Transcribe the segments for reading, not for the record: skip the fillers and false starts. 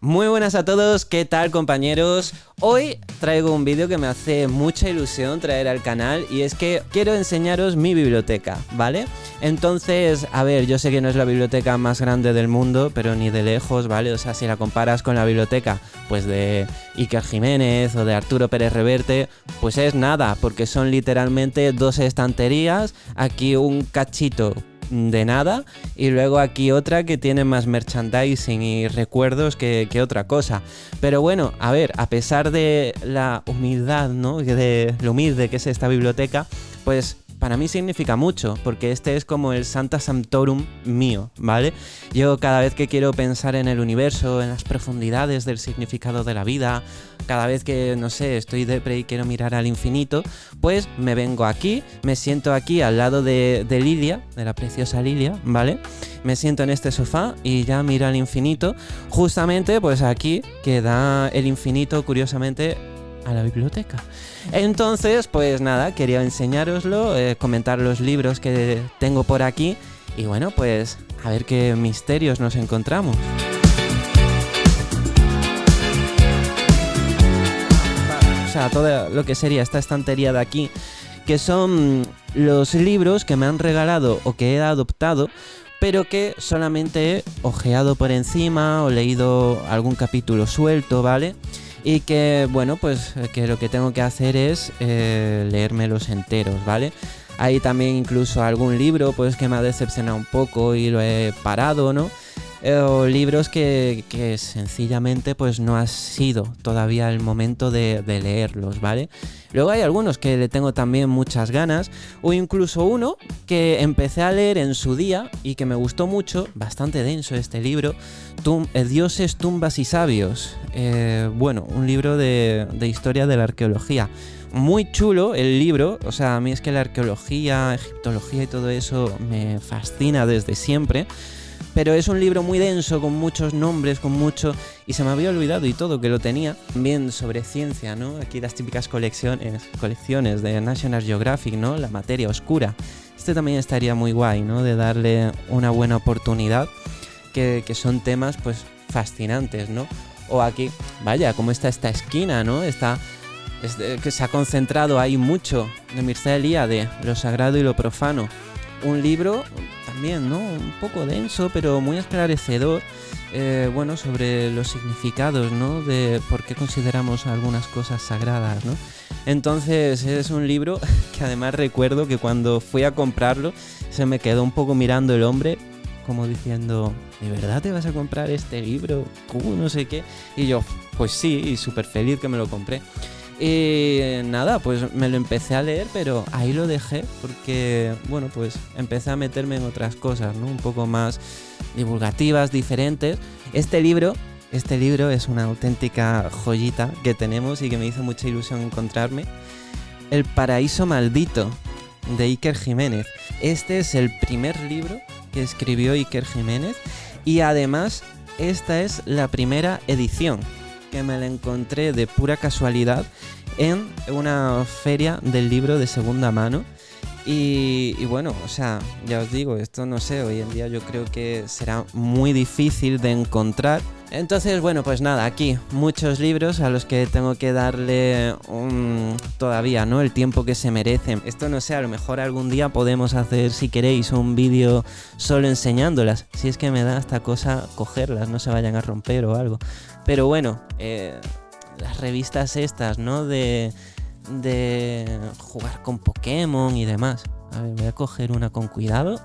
Muy buenas a todos, ¿qué tal compañeros? Hoy traigo un vídeo que me hace mucha ilusión traer al canal y es que quiero enseñaros mi biblioteca, ¿vale? Entonces, a ver, yo sé que no es la biblioteca más grande del mundo, pero ni de lejos, ¿vale? O sea, si la comparas con la biblioteca, pues de Iker Jiménez o de Arturo Pérez Reverte, pues es nada, porque son literalmente 2 estanterías, aquí un cachito de nada y luego aquí otra que tiene más merchandising y recuerdos que otra cosa. Pero bueno, a ver, a pesar de la humildad, ¿no? De lo humilde que es esta biblioteca, pues para mí significa mucho, porque este es como el Sancta Sanctorum mío, ¿vale? Yo cada vez que quiero pensar en el universo, en las profundidades del significado de la vida, cada vez que, no sé, estoy depre y quiero mirar al infinito, pues me vengo aquí, me siento aquí al lado de Lilia, de la preciosa Lilia, ¿vale? Me siento en este sofá y ya miro al infinito, justamente pues aquí que da el infinito, curiosamente, a la biblioteca. Entonces, pues nada, quería enseñároslo, comentar los libros que tengo por aquí y bueno, pues a ver qué misterios nos encontramos. O sea, todo lo que sería esta estantería de aquí, que son los libros que me han regalado o que he adoptado, pero que solamente he ojeado por encima o leído algún capítulo suelto, ¿vale? Y que, bueno, pues que lo que tengo que hacer es leérmelos enteros, ¿vale? Hay también incluso algún libro pues que me ha decepcionado un poco y lo he parado, ¿no? O libros que sencillamente pues no ha sido todavía el momento de leerlos, ¿vale? Luego hay algunos que le tengo también muchas ganas, o incluso uno que empecé a leer en su día y que me gustó mucho, bastante denso este libro, Dioses, tumbas y sabios. Bueno, un libro de historia de la arqueología. Muy chulo el libro, o sea, a mí es que la arqueología, egiptología y todo eso me fascina desde siempre. Pero es un libro muy denso, con muchos nombres, con mucho... Y se me había olvidado y todo que lo tenía. También sobre ciencia, ¿no? Aquí las típicas colecciones de National Geographic, ¿no? La materia oscura. Este también estaría muy guay, ¿no? De darle una buena oportunidad, que son temas, pues, fascinantes, ¿no? O aquí, vaya, como está esta esquina, ¿no? Que se ha concentrado ahí mucho de Mircea Eliade, lo sagrado y lo profano. Un libro también, ¿no? Un poco denso, pero muy esclarecedor, bueno, sobre los significados, ¿no? De por qué consideramos algunas cosas sagradas, ¿no? Entonces es un libro que además recuerdo que cuando fui a comprarlo se me quedó un poco mirando el hombre, como diciendo, ¿de verdad te vas a comprar este libro? No sé qué. Y yo, pues sí, y súper feliz que me lo compré. Y nada, pues me lo empecé a leer, pero ahí lo dejé porque, bueno, pues empecé a meterme en otras cosas, ¿no? Un poco más divulgativas, diferentes. Este libro es una auténtica joyita que tenemos y que me hizo mucha ilusión encontrarme. El paraíso maldito, de Iker Jiménez. Este es el primer libro que escribió Iker Jiménez y además esta es la primera edición, que me la encontré de pura casualidad en una feria del libro de segunda mano y bueno, o sea, ya os digo, esto no sé, hoy en día yo creo que será muy difícil de encontrar. Entonces, bueno, pues nada, aquí muchos libros a los que tengo que darle todavía, ¿no? El tiempo que se merecen. Esto no sé, a lo mejor algún día podemos hacer, si queréis, un vídeo solo enseñándolas. Si es que me da esta cosa cogerlas, no se vayan a romper o algo. Pero bueno, las revistas estas, ¿no? De jugar con Pokémon y demás. A ver, voy a coger una con cuidado.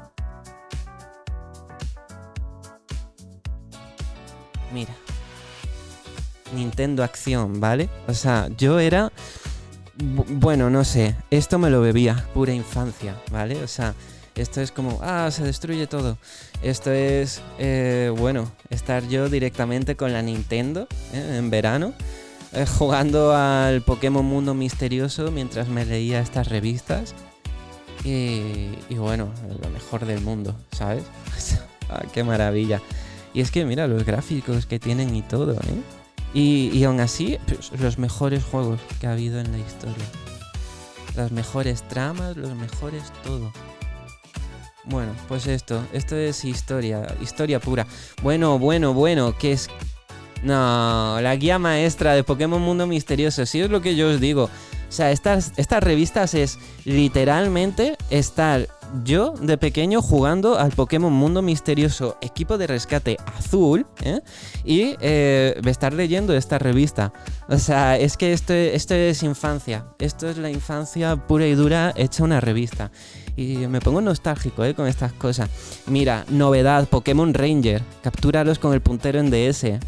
Mira, Nintendo Acción, ¿vale? O sea, yo era... Bueno, no sé, esto me lo bebía, pura infancia, ¿vale? O sea, esto es como, se destruye todo. Esto es, bueno, estar yo directamente con la Nintendo, en verano, jugando al Pokémon Mundo Misterioso mientras me leía estas revistas. Y bueno, lo mejor del mundo, ¿sabes? ¡Qué maravilla! Y es que mira los gráficos que tienen y todo, ¿eh? Y aún así, pues, los mejores juegos que ha habido en la historia. Las mejores tramas, los mejores todo. Bueno, pues esto es historia pura. Bueno, ¿qué es? No, la guía maestra de Pokémon Mundo Misterioso, sí es lo que yo os digo. O sea, estas revistas es literalmente estar yo de pequeño jugando al Pokémon Mundo Misterioso Equipo de Rescate Azul, y estar leyendo esta revista. O sea, es que esto es infancia. Esto es la infancia pura y dura hecha una revista. Y me pongo nostálgico con estas cosas. Mira, novedad, Pokémon Ranger. Captúralos con el puntero en DS.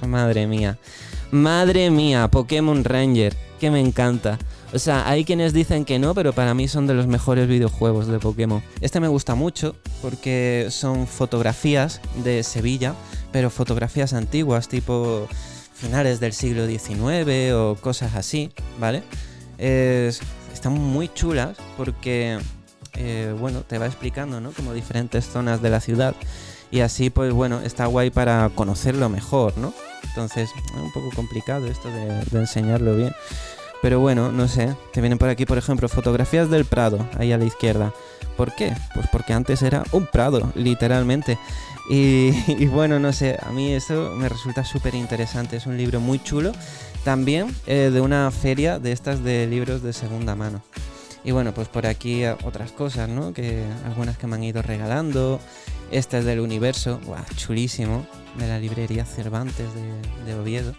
Madre mía, Pokémon Ranger, que me encanta. O sea, hay quienes dicen que no, pero para mí son de los mejores videojuegos de Pokémon. Este me gusta mucho porque son fotografías de Sevilla, pero fotografías antiguas, tipo finales del siglo XIX o cosas así, ¿vale? Están muy chulas porque, bueno, te va explicando, ¿no? Como diferentes zonas de la ciudad. Y así, pues bueno, está guay para conocerlo mejor, ¿no? Entonces, es un poco complicado esto de enseñarlo bien. Pero bueno, no sé. Te vienen por aquí, por ejemplo, fotografías del Prado, ahí a la izquierda. ¿Por qué? Pues porque antes era un prado, literalmente. Y bueno, no sé, a mí esto me resulta súper interesante. Es un libro muy chulo. También de una feria de estas de libros de segunda mano. Y bueno, pues por aquí otras cosas, ¿no? Que algunas que me han ido regalando. Este es del Universo, ¡guau! Chulísimo, de la librería Cervantes de Oviedo.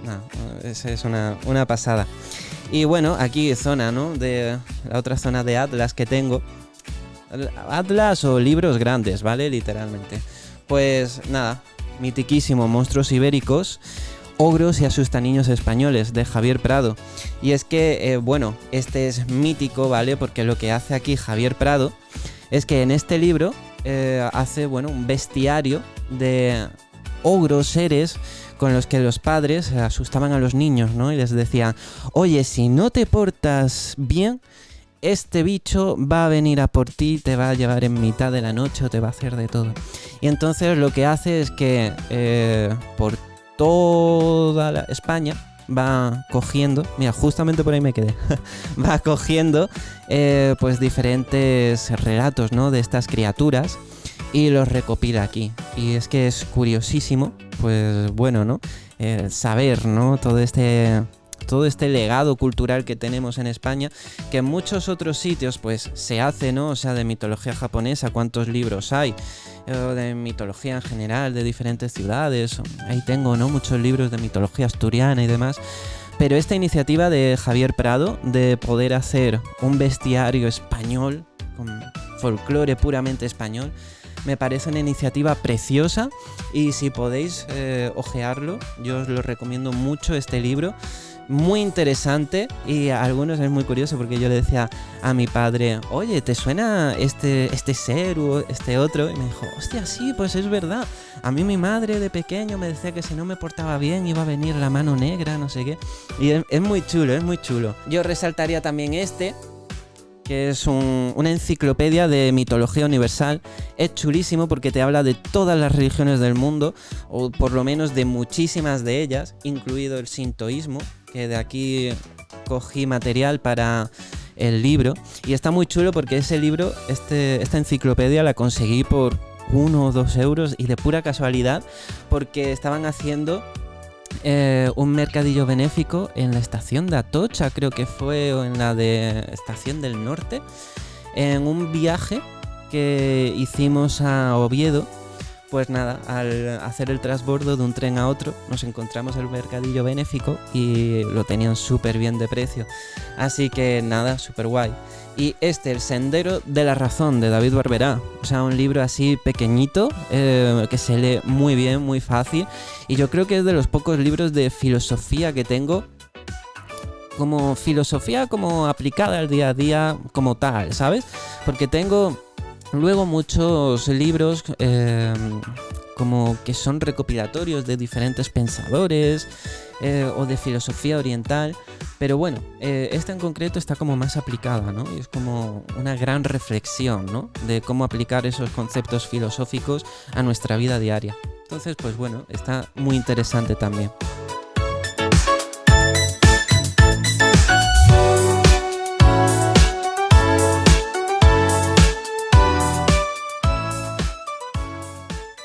No, esa es una pasada. Y bueno, aquí zona, ¿no? De la otra zona de Atlas que tengo. Atlas o libros grandes, ¿vale? Literalmente. Pues nada, mitiquísimo, Monstruos Ibéricos, Ogros y Asustaniños Españoles, de Javier Prado. Y es que, bueno, este es mítico, ¿vale? Porque lo que hace aquí Javier Prado es que en este libro hace, bueno, un bestiario de ogros, seres con los que los padres asustaban a los niños, ¿no? Y les decían, oye, si no te portas bien, este bicho va a venir a por ti, te va a llevar en mitad de la noche o te va a hacer de todo. Y entonces lo que hace es que por toda España va cogiendo, mira, justamente por ahí me quedé, va cogiendo pues diferentes relatos, ¿no? De estas criaturas y los recopila aquí. Y es que es curiosísimo, pues bueno, ¿no? Saber, ¿no? Todo este legado cultural que tenemos en España, que en muchos otros sitios pues se hace, ¿no? O sea, de mitología japonesa, ¿cuántos libros hay? De mitología en general, de diferentes ciudades. Ahí tengo, ¿no? Muchos libros de mitología asturiana y demás. Pero esta iniciativa de Javier Prado de poder hacer un bestiario español, con folclore puramente español, me parece una iniciativa preciosa y si podéis ojearlo, yo os lo recomiendo mucho este libro. Muy interesante y a algunos es muy curioso porque yo le decía a mi padre, oye, ¿te suena este ser o este otro? Y me dijo, hostia, sí, pues es verdad. A mí mi madre de pequeño me decía que si no me portaba bien iba a venir la mano negra, no sé qué. Y es muy chulo, es muy chulo. Yo resaltaría también que es una enciclopedia de mitología universal. Es chulísimo porque te habla de todas las religiones del mundo, o por lo menos de muchísimas de ellas, incluido el sintoísmo, que de aquí cogí material para el libro. Y está muy chulo porque ese libro, esta enciclopedia la conseguí por 1 o 2 euros y de pura casualidad porque estaban haciendo un mercadillo benéfico en la estación de Atocha, creo que fue, o en la de Estación del Norte, en un viaje que hicimos a Oviedo. Pues nada, al hacer el transbordo de un tren a otro, nos encontramos el mercadillo benéfico y lo tenían súper bien de precio. Así que nada, súper guay. Y El Sendero de la Razón, de David Barberá. O sea, un libro así pequeñito, que se lee muy bien, muy fácil. Y yo creo que es de los pocos libros de filosofía que tengo, como filosofía como aplicada al día a día como tal, ¿sabes? Porque tengo luego muchos libros como que son recopilatorios de diferentes pensadores o de filosofía oriental, pero bueno, esta en concreto está como más aplicada, ¿no? Y es como una gran reflexión, ¿no? De cómo aplicar esos conceptos filosóficos a nuestra vida diaria. Entonces, pues bueno, está muy interesante también.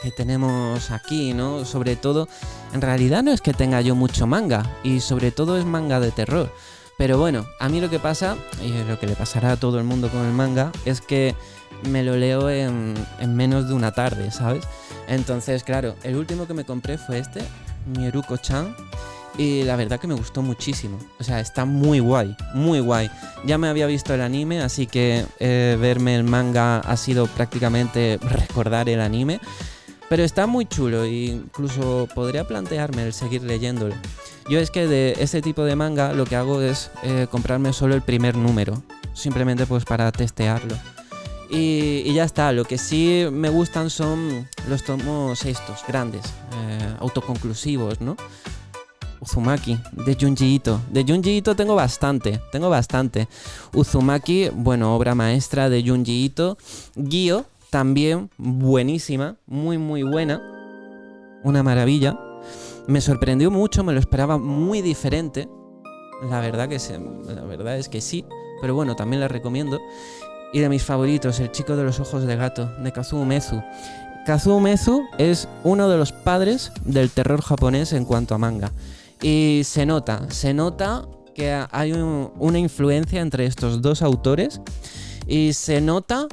Qué tenemos aquí, ¿no? Sobre todo, en realidad no es que tenga yo mucho manga, y sobre todo es manga de terror. Pero bueno, a mí lo que pasa, y lo que le pasará a todo el mundo con el manga, es que me lo leo en menos de una tarde, ¿sabes? Entonces, claro, el último que me compré fue este, Mieruko-chan, y la verdad que me gustó muchísimo. O sea, está muy guay, muy guay. Ya me había visto el anime, así que verme el manga ha sido prácticamente recordar el anime. Pero está muy chulo e incluso podría plantearme el seguir leyéndolo. Yo es que de ese tipo de manga lo que hago es comprarme solo el primer número, simplemente pues para testearlo. Y ya está, lo que sí me gustan son los tomos estos, grandes, autoconclusivos, ¿no? Uzumaki, de Junji Ito. De Junji Ito tengo bastante. Uzumaki, bueno, obra maestra de Junji Ito. Gyo, también buenísima, muy muy buena. Una maravilla. Me sorprendió mucho, me lo esperaba muy diferente. La verdad es que sí, pero bueno, también la recomiendo. Y de mis favoritos, El chico de los ojos de gato, de Kazuo Umezu. Kazuo Umezu es uno de los padres del terror japonés en cuanto a manga. Y se nota que hay una influencia entre estos dos autores y se nota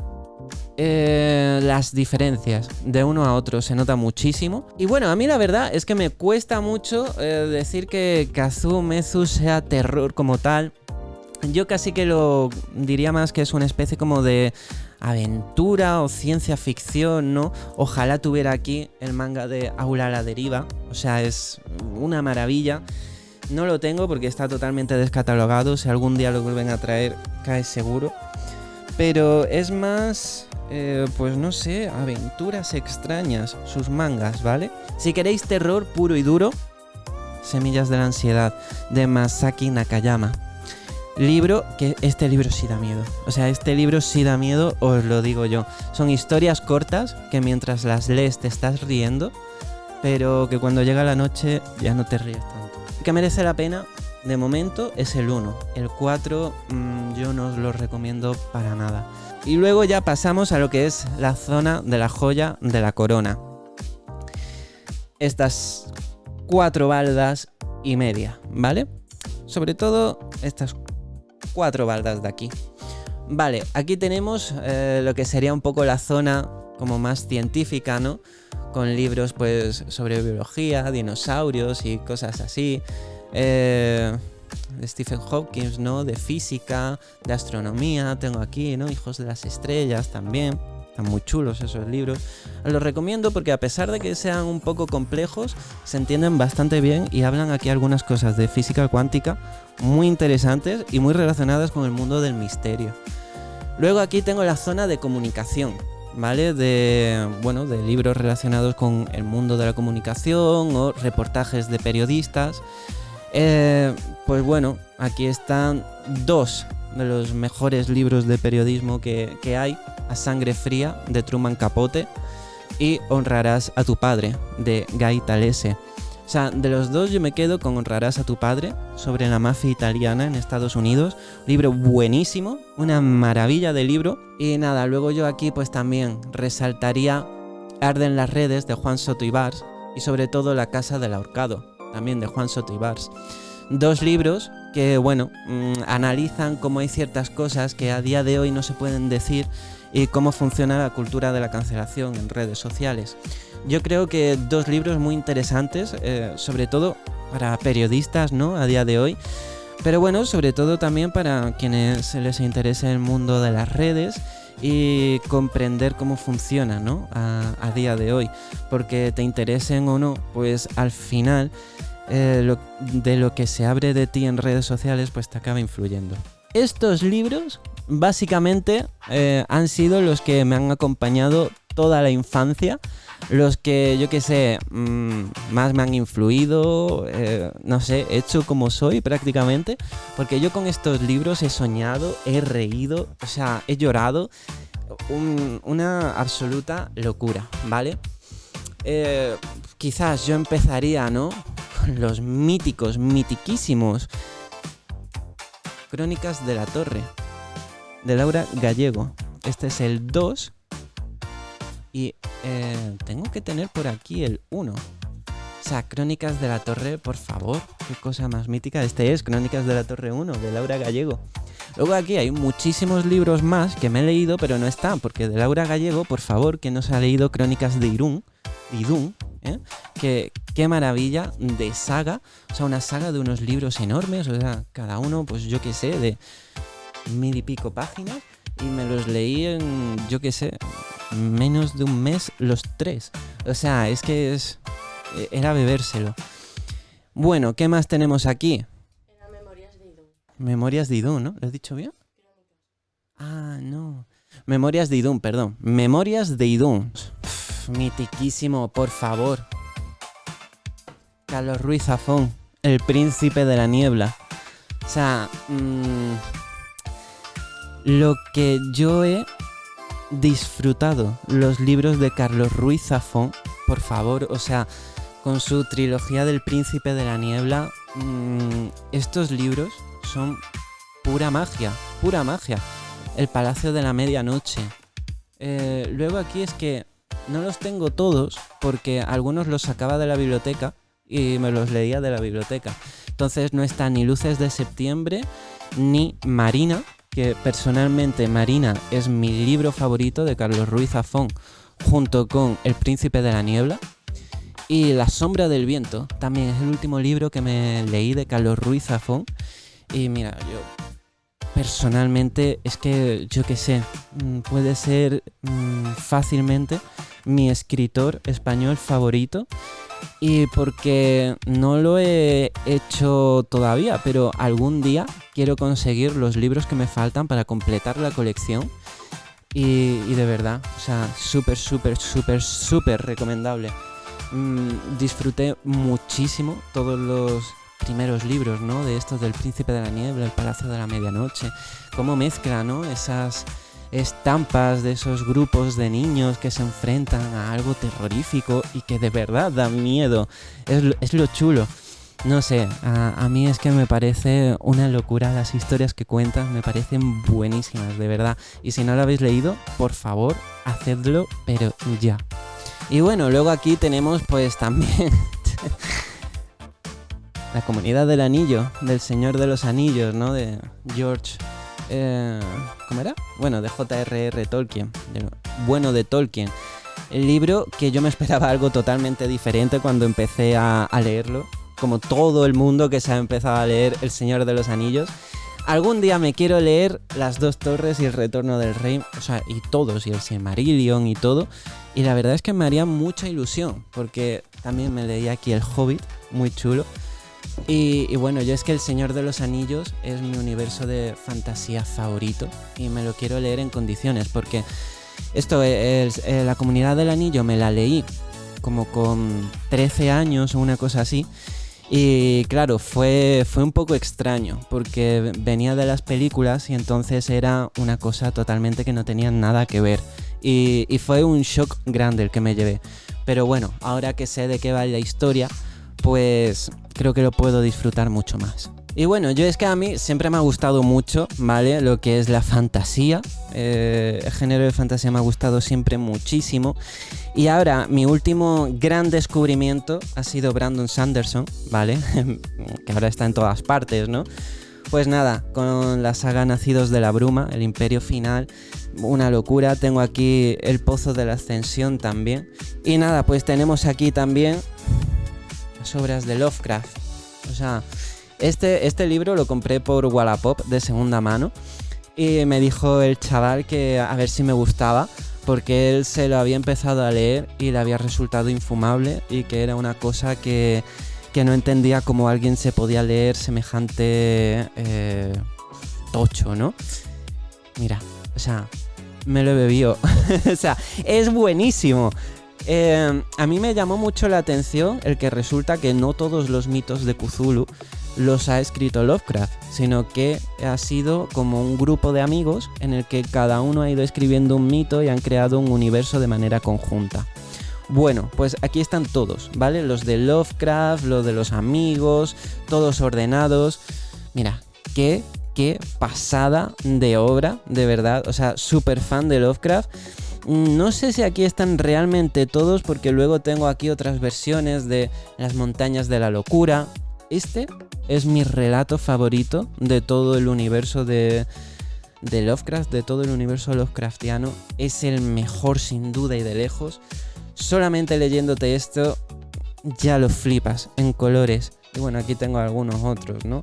las diferencias de uno a otro, se nota muchísimo. Y bueno, a mí la verdad es que me cuesta mucho decir que Kazuo Umezu sea terror como tal. Yo casi que lo diría más que es una especie como de aventura o ciencia ficción, ¿no? Ojalá tuviera aquí el manga de Aula a la deriva, o sea, es una maravilla. No lo tengo porque está totalmente descatalogado, si algún día lo vuelven a traer cae seguro. Pero es más, pues no sé, aventuras extrañas, sus mangas, ¿vale? Si queréis terror puro y duro, Semillas de la ansiedad, de Masaki Nakayama. Este libro sí da miedo. O sea, este libro sí da miedo, os lo digo yo. Son historias cortas que mientras las lees te estás riendo, pero que cuando llega la noche ya no te ríes tanto. Que merece la pena, de momento, es el 1. El 4 yo no os lo recomiendo para nada. Y luego ya pasamos a lo que es la zona de la joya de la corona. Estas 4 baldas y media, ¿vale? Sobre todo estas 4 baldas de aquí. Vale, aquí tenemos lo que sería un poco la zona como más científica, ¿no? Con libros pues sobre biología, dinosaurios y cosas así. De Stephen Hawking, ¿no? De física, de astronomía, tengo aquí, ¿no? Hijos de las estrellas también. Están muy chulos esos libros. Los recomiendo porque a pesar de que sean un poco complejos, se entienden bastante bien y hablan aquí algunas cosas de física cuántica muy interesantes y muy relacionadas con el mundo del misterio. Luego aquí tengo la zona de comunicación, ¿vale? De libros relacionados con el mundo de la comunicación o reportajes de periodistas. Pues bueno, aquí están 2 de los mejores libros de periodismo que hay: A sangre fría, de Truman Capote, y Honrarás a tu padre, de Guy Talese. O sea, de los dos yo me quedo con Honrarás a tu padre, sobre la mafia italiana en Estados Unidos. Libro buenísimo, una maravilla de libro. Y nada, luego yo aquí pues también resaltaría Arden las redes, de Juan Soto Ibars, y sobre todo La casa del ahorcado, también de Juan Soto Ibars. 2 libros que, bueno, analizan cómo hay ciertas cosas que a día de hoy no se pueden decir y cómo funciona la cultura de la cancelación en redes sociales. Yo creo que 2 libros muy interesantes, sobre todo para periodistas, ¿no? A día de hoy. Pero bueno, sobre todo también para quienes les interese el mundo de las redes y comprender cómo funciona, ¿no? A día de hoy. Porque te interesen o no, pues al final de lo que se abre de ti en redes sociales, pues te acaba influyendo. Estos libros básicamente han sido los que me han acompañado toda la infancia, los que yo que sé más me han influido, no sé, hecho como soy prácticamente, porque yo con estos libros he soñado, he reído, o sea, he llorado, una absoluta locura, ¿vale? Quizás yo empezaría, ¿no? Con los mitiquísimos Crónicas de la Torre, de Laura Gallego. Este es el 2. Y tengo que tener por aquí el 1. O sea, Crónicas de la Torre, por favor, qué cosa más mítica. Este es Crónicas de la Torre 1, de Laura Gallego. Luego aquí hay muchísimos libros más que me he leído, pero no están, porque de Laura Gallego, por favor, que no se ha leído Crónicas de Idún, ¿eh? Qué maravilla de saga, o sea, una saga de unos libros enormes, o sea, cada uno, pues yo qué sé, de 1000 y pico páginas, y me los leí en, yo qué sé, menos de un mes los 3. O sea, es que era bebérselo. Bueno, ¿qué más tenemos aquí? Era Memorias de Idún. Memorias de Idún, ¿no? ¿Lo he dicho bien? Ah, no. Memorias de Idún, perdón. Memorias de Idún. Mitiquísimo, por favor. Carlos Ruiz Zafón, el príncipe de la niebla. O sea, lo que yo he disfrutado los libros de Carlos Ruiz Zafón, por favor, o sea, con su trilogía del príncipe de la niebla, estos libros son pura magia, pura magia. El Palacio de la Medianoche. Luego aquí es que no los tengo todos porque algunos los sacaba de la biblioteca y me los leía de la biblioteca. Entonces no está ni Luces de Septiembre ni Marina, que personalmente Marina es mi libro favorito de Carlos Ruiz Zafón, junto con El Príncipe de la Niebla. Y La Sombra del Viento también es el último libro que me leí de Carlos Ruiz Zafón. Y mira, yo personalmente es que, yo qué sé, puede ser fácilmente mi escritor español favorito. Y porque no lo he hecho todavía, pero algún día quiero conseguir los libros que me faltan para completar la colección. Y de verdad, o sea, súper recomendable. Disfruté muchísimo todos los primeros libros, ¿no? De estos del Príncipe de la Niebla, El Palacio de la Medianoche. Cómo mezcla, ¿no? Esas estampas de esos grupos de niños que se enfrentan a algo terrorífico y que de verdad da miedo. Es lo chulo. No sé, a mí es que me parece una locura las historias que cuentan, me parecen buenísimas, de verdad. Y si no lo habéis leído, por favor, hacedlo, pero ya. Y bueno, luego aquí tenemos pues también La Comunidad del Anillo, del Señor de los Anillos, ¿no? De George... ¿cómo era? Bueno, de J.R.R. Tolkien. De Tolkien. El libro que yo me esperaba algo totalmente diferente cuando empecé a leerlo. Como todo el mundo que se ha empezado a leer El Señor de los Anillos. Algún día me quiero leer Las Dos Torres y El Retorno del Rey. O sea, y todos, y el Silmarillion y todo. Y la verdad es que me haría mucha ilusión. Porque también me leí aquí El Hobbit, muy chulo. Y bueno, yo es que El Señor de los Anillos es mi universo de fantasía favorito y me lo quiero leer en condiciones porque La Comunidad del Anillo me la leí como con 13 años o una cosa así y claro, fue un poco extraño porque venía de las películas y entonces era una cosa totalmente que no tenía nada que ver y fue un shock grande el que me llevé, pero bueno, ahora que sé de qué va la historia, pues creo que lo puedo disfrutar mucho más. Y bueno, yo es que a mí siempre me ha gustado mucho, ¿vale? Lo que es la fantasía. El género de fantasía me ha gustado siempre muchísimo. Y ahora, mi último gran descubrimiento ha sido Brandon Sanderson, ¿vale? Que ahora está en todas partes, ¿no? Pues nada, con la saga Nacidos de la Bruma, El Imperio Final, una locura. Tengo aquí El Pozo de la Ascensión también. Y nada, pues tenemos aquí también las obras de Lovecraft. O sea, este libro lo compré por Wallapop de segunda mano y me dijo el chaval que a ver si me gustaba porque él se lo había empezado a leer y le había resultado infumable y que era una cosa que no entendía cómo alguien se podía leer semejante tocho, ¿no? Mira, o sea, me lo he bebido. O sea, es buenísimo. A mí me llamó mucho la atención el que resulta que no todos los mitos de Cthulhu los ha escrito Lovecraft, sino que ha sido como un grupo de amigos en el que cada uno ha ido escribiendo un mito y han creado un universo de manera conjunta. Bueno, pues aquí están todos, ¿vale? Los de Lovecraft, los de los amigos, todos ordenados. Mira, qué pasada de obra, de verdad. O sea, súper fan de Lovecraft. No sé si aquí están realmente todos, porque luego tengo aquí otras versiones de Las montañas de la locura. Este es mi relato favorito de todo el universo de Lovecraft, de todo el universo Lovecraftiano. Es el mejor sin duda y de lejos. Solamente leyéndote esto ya lo flipas en colores. Y bueno, aquí tengo algunos otros, ¿no?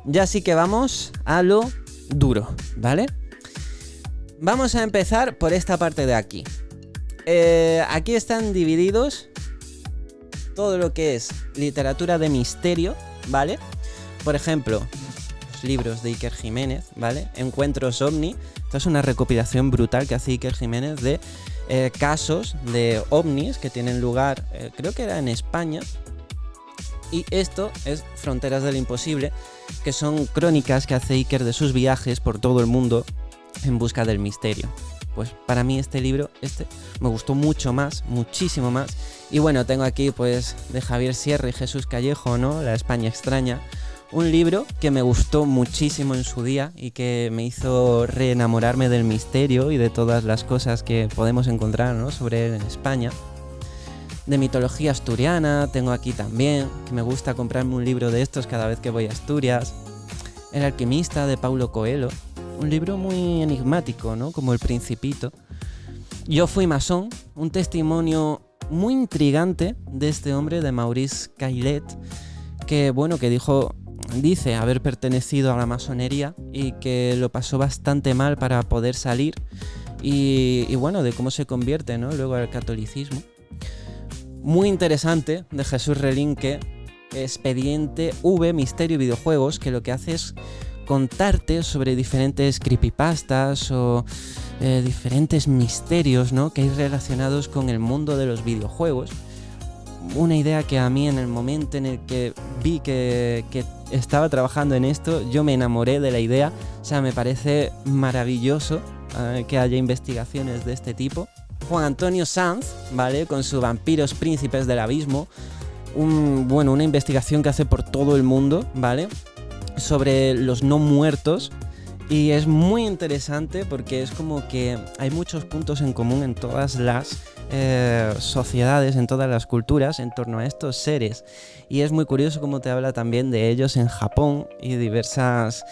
Ya sí que vamos a lo duro, ¿vale? Vamos a empezar por esta parte de aquí. Aquí están divididos todo lo que es literatura de misterio, ¿vale? Por ejemplo, los libros de Iker Jiménez, ¿vale? Encuentros OVNI. Esta es una recopilación brutal que hace Iker Jiménez de casos de ovnis que tienen lugar, creo que era en España. Y esto es Fronteras del Imposible, que son crónicas que hace Iker de sus viajes por todo el mundo en busca del misterio. Pues para mí este libro, me gustó mucho más, muchísimo más. Y bueno, tengo aquí pues de Javier Sierra y Jesús Callejo, ¿no? La España extraña. Un libro que me gustó muchísimo en su día y que me hizo reenamorarme del misterio y de todas las cosas que podemos encontrar, ¿no? Sobre él en España. De mitología asturiana tengo aquí también, que me gusta comprarme un libro de estos cada vez que voy a Asturias. El alquimista de Paulo Coelho, un libro muy enigmático, ¿no? Como El Principito. Yo fui masón, un testimonio muy intrigante de este hombre, de Maurice Caillet, que bueno, que dice haber pertenecido a la masonería y que lo pasó bastante mal para poder salir y bueno, de cómo se convierte, ¿no? Luego al catolicismo. Muy interesante, de Jesús Relinque, Expediente V, Misterio y Videojuegos, que lo que hace es contarte sobre diferentes creepypastas o diferentes misterios, ¿no? Que hay relacionados con el mundo de los videojuegos. Una idea que a mí en el momento en el que vi que estaba trabajando en esto, yo me enamoré de la idea. O sea, me parece maravilloso que haya investigaciones de este tipo. Juan Antonio Sanz, ¿vale? Con su Vampiros Príncipes del Abismo. Una investigación que hace por todo el mundo, ¿vale? Sobre los no muertos. Y es muy interesante porque es como que hay muchos puntos en común en todas las sociedades, en todas las culturas, en torno a estos seres. Y es muy curioso cómo te habla también de ellos en Japón y diversas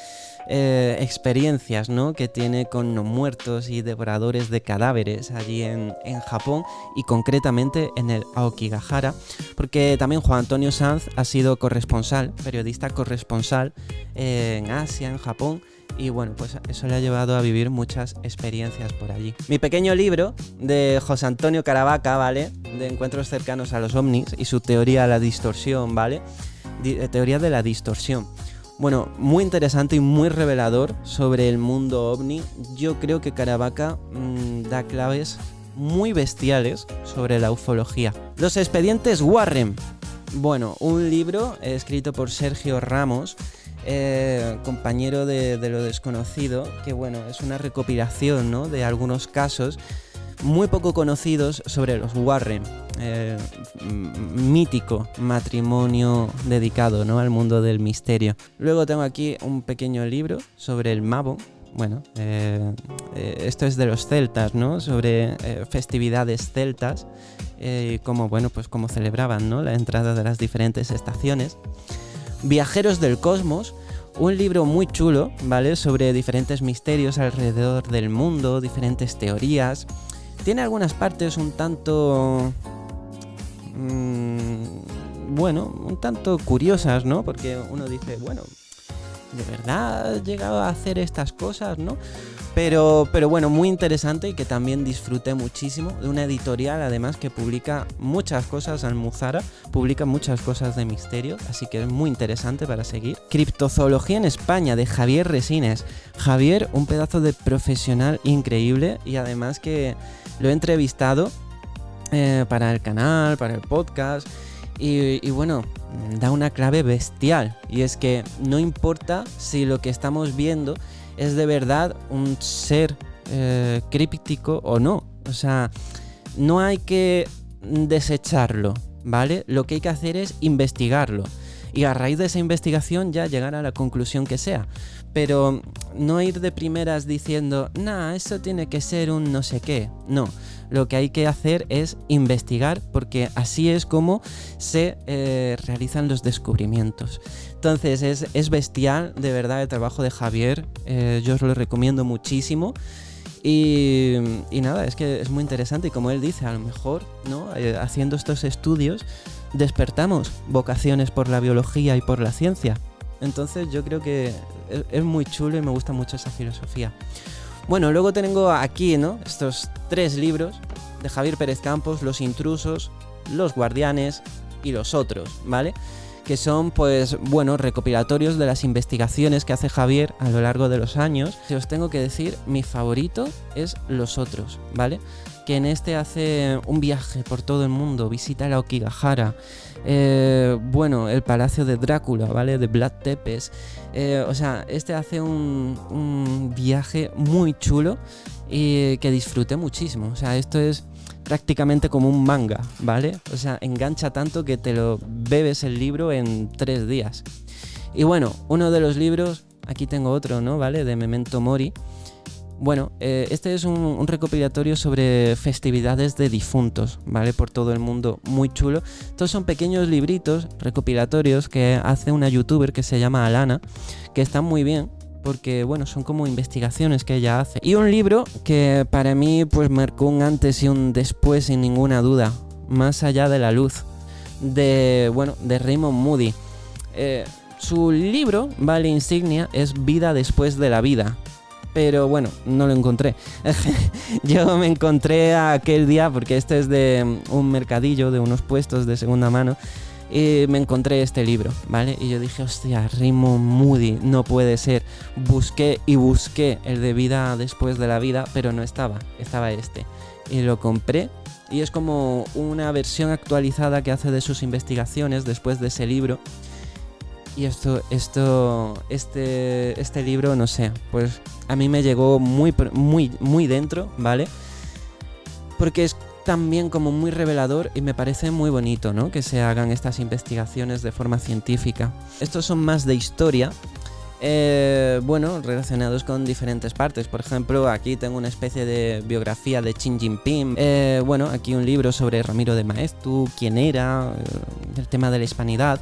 experiencias, ¿no? Que tiene con no muertos y devoradores de cadáveres allí en Japón y concretamente en el Aokigahara, porque también Juan Antonio Sanz ha sido periodista corresponsal en Asia, en Japón. Y bueno, pues eso le ha llevado a vivir muchas experiencias por allí. Mi pequeño libro de José Antonio Caravaca, ¿vale? De encuentros cercanos a los ovnis y su teoría de la distorsión, ¿vale? Teoría de la distorsión. Bueno, muy interesante y muy revelador sobre el mundo ovni. Yo creo que Caravaca da claves muy bestiales sobre la ufología. Los expedientes Warren. Bueno, un libro escrito por Sergio Ramos, compañero de Lo Desconocido, que bueno, es una recopilación, ¿no? De algunos casos muy poco conocidos sobre los Warren, mítico matrimonio dedicado, ¿no? Al mundo del misterio. Luego tengo aquí un pequeño libro sobre el Mabo. Bueno, esto es de los celtas, ¿no? Sobre festividades celtas, cómo celebraban, ¿no? La entrada de las diferentes estaciones. Viajeros del Cosmos, un libro muy chulo, ¿vale? Sobre diferentes misterios alrededor del mundo, diferentes teorías. Tiene algunas partes un tanto... un tanto curiosas, ¿no? Porque uno dice, bueno, ¿de verdad he llegado a hacer estas cosas, no? Pero bueno, muy interesante y que también disfruté muchísimo de una editorial, además, que publica muchas cosas, Almuzara, publica muchas cosas de misterio, así que es muy interesante para seguir. Criptozoología en España, de Javier Resines. Javier, un pedazo de profesional increíble y además que lo he entrevistado para el canal, para el podcast y bueno, da una clave bestial y es que no importa si lo que estamos viendo es de verdad un ser críptico o no. O sea, no hay que desecharlo, ¿vale? Lo que hay que hacer es investigarlo. y a raíz de esa investigación ya llegar a la conclusión que sea. Pero no ir de primeras diciendo, nah, eso tiene que ser un no sé qué. No, lo que hay que hacer es investigar, porque así es como se realizan los descubrimientos. Entonces es bestial, de verdad, el trabajo de Javier. Yo os lo recomiendo muchísimo. Y nada, es que es muy interesante, y como él dice, a lo mejor, ¿no? Haciendo estos estudios despertamos vocaciones por la biología y por la ciencia. Entonces yo creo que es muy chulo y me gusta mucho esa filosofía. Bueno, luego tengo aquí, ¿no? Estos 3 libros de Javier Pérez Campos: Los intrusos, Los guardianes y Los otros, ¿vale? Que son, pues, bueno, recopilatorios de las investigaciones que hace Javier a lo largo de los años. Si os tengo que decir, mi favorito es Los otros, ¿vale? Que en este hace un viaje por todo el mundo, visita la Aokigahara, bueno, el palacio de Drácula, ¿vale? De Vlad Tepes. O sea, este hace un viaje muy chulo y que disfruté muchísimo. O sea, esto es prácticamente como un manga, ¿vale? O sea, engancha tanto que te lo bebes el libro en 3 días. Y bueno, uno de los libros, aquí tengo otro, ¿no? ¿Vale? De Memento Mori. Bueno, este es un recopilatorio sobre festividades de difuntos, ¿vale? Por todo el mundo, muy chulo. Estos son pequeños libritos recopilatorios que hace una youtuber que se llama Alana, que están muy bien, porque bueno, son como investigaciones que ella hace. Y un libro que para mí pues marcó un antes y un después sin ninguna duda, Más allá de la luz, de Raymond Moody. Su libro, vale, insignia, es Vida después de la vida. Pero bueno, no lo encontré. Yo me encontré aquel día, porque este es de un mercadillo, de unos puestos de segunda mano, y me encontré este libro, ¿vale? Y yo dije, hostia, Raymond Moody, no puede ser. Busqué el de Vida después de la vida, pero no estaba este. Y lo compré, y es como una versión actualizada que hace de sus investigaciones después de ese libro. Y este libro, no sé, pues a mí me llegó muy dentro, ¿vale? Porque es también como muy revelador y me parece muy bonito, ¿no? Que se hagan estas investigaciones de forma científica. Estos son más de historia, bueno, relacionados con diferentes partes. Por ejemplo, aquí tengo una especie de biografía de Xi Jinping. Bueno, aquí un libro sobre Ramiro de Maeztu, quién era, el tema de la hispanidad.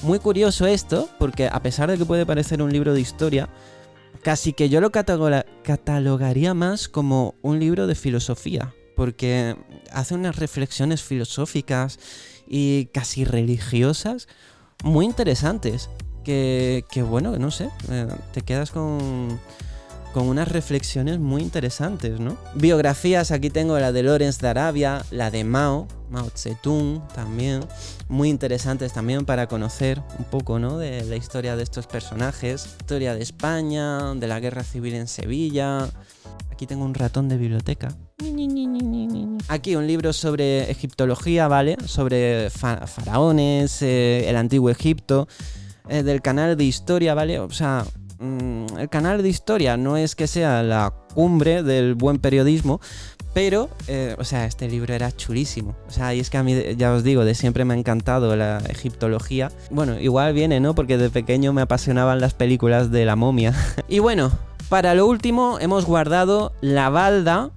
Muy curioso esto, porque a pesar de que puede parecer un libro de historia, casi que yo lo catalogaría más como un libro de filosofía, porque hace unas reflexiones filosóficas y casi religiosas muy interesantes, que bueno, no sé, te quedas con unas reflexiones muy interesantes, ¿no? Biografías, aquí tengo la de Lawrence de Arabia, la de Mao Zedong también, muy interesantes también para conocer un poco, ¿no? De la historia de estos personajes, historia de España, de la guerra civil en Sevilla. Aquí tengo un ratón de biblioteca. Aquí un libro sobre egiptología, ¿vale? Sobre faraones, el antiguo Egipto, del canal de historia, ¿vale? O sea, el canal de historia no es que sea la cumbre del buen periodismo, pero, o sea, este libro era chulísimo. O sea, y es que a mí, ya os digo, de siempre me ha encantado la egiptología. Bueno, igual viene, ¿no? Porque de pequeño me apasionaban las películas de la momia. Y bueno, para lo último hemos guardado la balda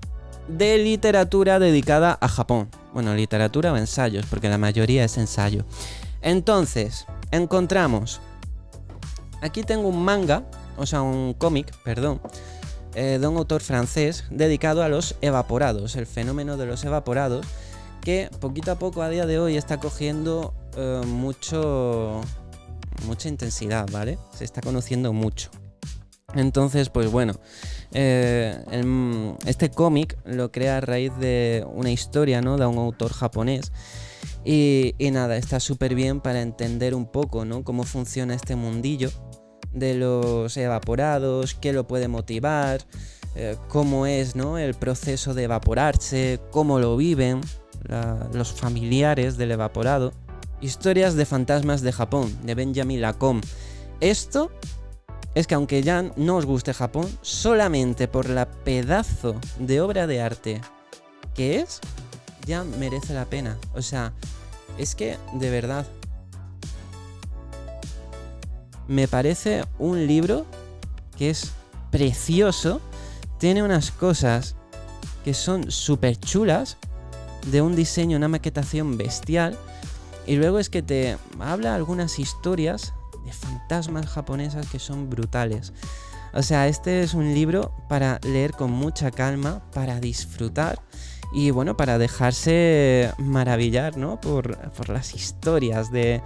de literatura dedicada a Japón. Bueno, literatura o ensayos, porque la mayoría es ensayo. Entonces, encontramos... Aquí tengo un manga, o sea, un cómic, perdón, de un autor francés dedicado a los evaporados, el fenómeno de los evaporados, que poquito a poco a día de hoy está cogiendo mucha intensidad, ¿vale? Se está conociendo mucho. Entonces, pues bueno, este cómic lo crea a raíz de una historia, ¿no? De un autor japonés. Y nada, está súper bien para entender un poco, ¿no? Cómo funciona este mundillo de los evaporados, qué lo puede motivar, cómo es, ¿no? El proceso de evaporarse, cómo lo viven los familiares del evaporado. Historias de fantasmas de Japón, de Benjamin Lacombe. Esto es que aunque ya no os guste Japón, solamente por la pedazo de obra de arte que es, ya merece la pena. O sea, es que de verdad me parece un libro que es precioso, tiene unas cosas que son súper chulas, de un diseño, una maquetación bestial, y luego es que te habla algunas historias de fantasmas japonesas que son brutales. O sea, este es un libro para leer con mucha calma, para disfrutar y bueno, para dejarse maravillar, ¿no? por las historias de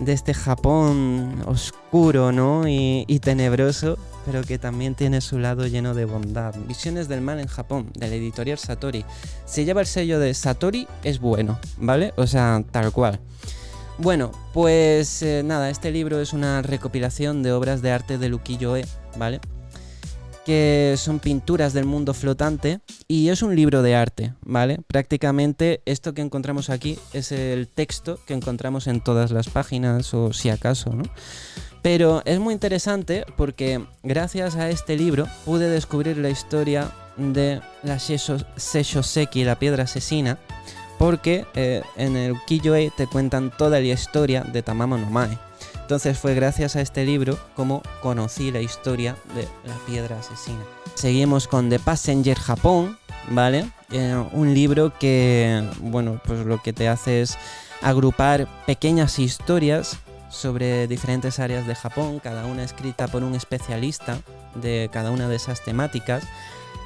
este Japón oscuro, ¿no? y tenebroso, pero que también tiene su lado lleno de bondad. Visiones del mal en Japón, de la editorial Satori. Si lleva el sello de Satori, es bueno, ¿vale? O sea, tal cual. Bueno, pues nada, este libro es una recopilación de obras de arte de ukiyo-e, ¿vale? Que son pinturas del mundo flotante y es un libro de arte, ¿vale? Prácticamente esto que encontramos aquí es el texto que encontramos en todas las páginas, o si acaso, ¿no? Pero es muy interesante porque gracias a este libro pude descubrir la historia de la Seishoseki, la piedra asesina, porque en el ukiyo-e te cuentan toda la historia de Tamamo no Mae. Entonces fue gracias a este libro como conocí la historia de la piedra asesina. Seguimos con The Passenger Japón, ¿vale? Un libro que, bueno, pues lo que te hace es agrupar pequeñas historias sobre diferentes áreas de Japón, cada una escrita por un especialista de cada una de esas temáticas.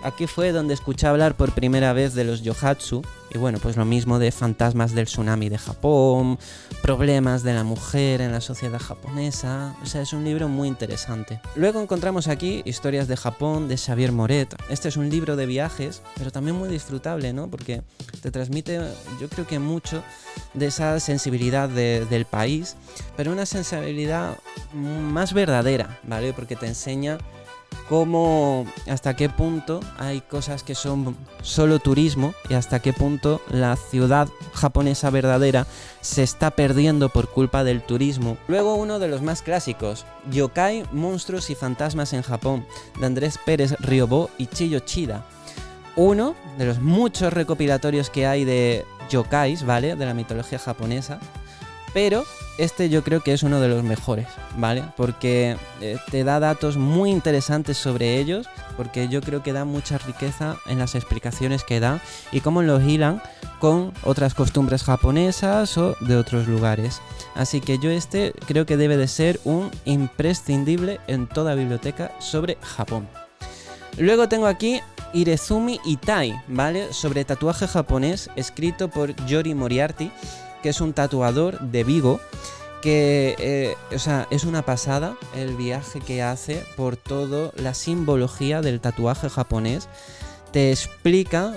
Aquí fue donde escuché hablar por primera vez de los yohatsu, y bueno, pues lo mismo de fantasmas del tsunami de Japón, problemas de la mujer en la sociedad japonesa. O sea, es un libro muy interesante. Luego encontramos aquí historias de Japón de Xavier Moret. Este es un libro de viajes, pero también muy disfrutable, ¿no? Porque te transmite, yo creo que mucho de esa sensibilidad del país, pero una sensibilidad más verdadera, ¿vale? Porque te enseña cómo, hasta qué punto hay cosas que son solo turismo y hasta qué punto la ciudad japonesa verdadera se está perdiendo por culpa del turismo. Luego uno de los más clásicos, Yokai, monstruos y fantasmas en Japón, de Andrés Pérez Ryobó y Chiyo Chida. Uno de los muchos recopilatorios que hay de yokais, ¿vale? De la mitología japonesa. Pero este yo creo que es uno de los mejores, ¿vale? Porque te da datos muy interesantes sobre ellos, porque yo creo que da mucha riqueza en las explicaciones que da y cómo los hilan con otras costumbres japonesas o de otros lugares. Así que yo este creo que debe de ser un imprescindible en toda biblioteca sobre Japón. Luego tengo aquí Irezumi Itai, ¿vale? Sobre tatuaje japonés, escrito por Yori Moriarty, que es un tatuador de Vigo, que o sea, es una pasada el viaje que hace por toda la simbología del tatuaje japonés. Te explica,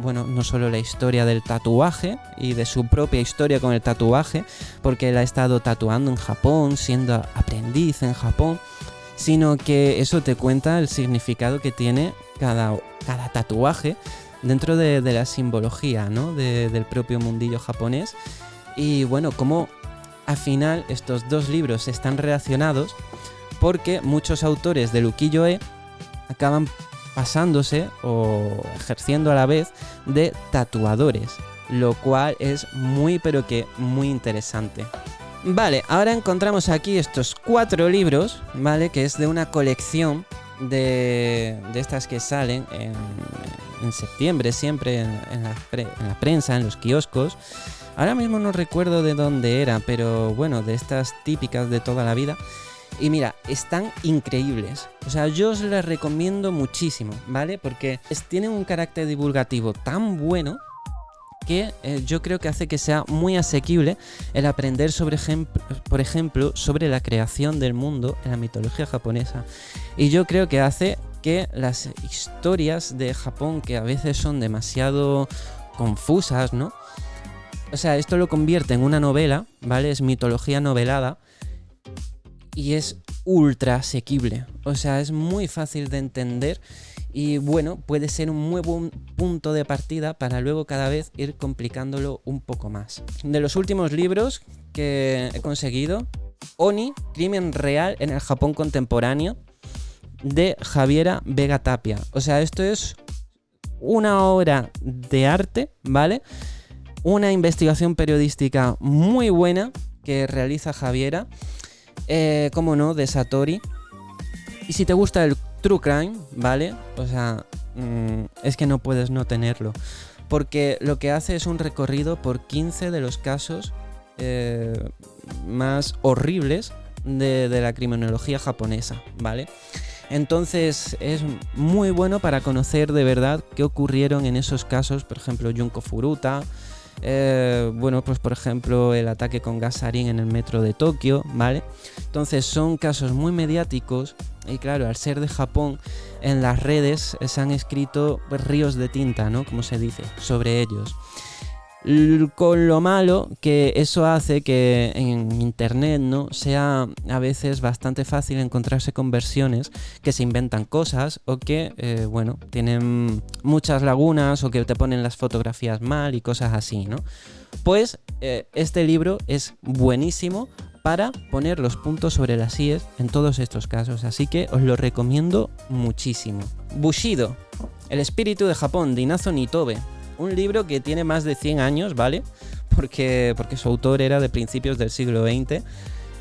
bueno, no solo la historia del tatuaje y de su propia historia con el tatuaje, porque él ha estado tatuando en Japón, siendo aprendiz en Japón, sino que eso te cuenta el significado que tiene cada tatuaje dentro de la simbología, ¿no? del propio mundillo japonés. Y bueno, como al final estos dos libros están relacionados porque muchos autores del ukiyo-e acaban pasándose o ejerciendo a la vez de tatuadores, lo cual es muy pero que muy interesante. Vale, ahora encontramos aquí estos 4 libros, ¿vale? Que es de una colección de estas que salen en septiembre siempre en la prensa, en los kioscos. Ahora mismo no recuerdo de dónde era, pero bueno, de estas típicas de toda la vida. Y mira, están increíbles. O sea, yo os las recomiendo muchísimo, ¿vale? Porque tienen un carácter divulgativo tan bueno que yo creo que hace que sea muy asequible el aprender por ejemplo, sobre la creación del mundo en la mitología japonesa. Y yo creo que hace que las historias de Japón, que a veces son demasiado confusas, ¿no? O sea, esto lo convierte en una novela, ¿vale? Es mitología novelada y es ultra asequible. O sea, es muy fácil de entender. Y bueno, puede ser un muy buen punto de partida para luego cada vez ir complicándolo un poco más. De los últimos libros que he conseguido, Oni, Crimen Real en el Japón Contemporáneo, de Javiera Vega Tapia. O sea, esto es una obra de arte, ¿vale? Una investigación periodística muy buena que realiza Javiera. como no, de Satori. Y si te gusta el True Crime, ¿vale? O sea, es que no puedes no tenerlo. Porque lo que hace es un recorrido por 15 de los casos más horribles de la criminología japonesa, ¿vale? Entonces es muy bueno para conocer de verdad qué ocurrieron en esos casos, por ejemplo, Junko Furuta, bueno, pues por ejemplo el ataque con gas sarín en el metro de Tokio, ¿vale? Entonces son casos muy mediáticos y claro, al ser de Japón, en las redes se han escrito ríos de tinta, ¿no? Como se dice, sobre ellos. Con lo malo que eso hace que en internet, ¿no?, sea a veces bastante fácil encontrarse con versiones que se inventan cosas o que, bueno, tienen muchas lagunas o que te ponen las fotografías mal y cosas así, ¿no? Pues este libro es buenísimo para poner los puntos sobre las íes en todos estos casos, así que os lo recomiendo muchísimo. Bushido, el espíritu de Japón, de Inazo Nitobe. Un libro que tiene más de 100 años, ¿vale? Porque su autor era de principios del siglo XX.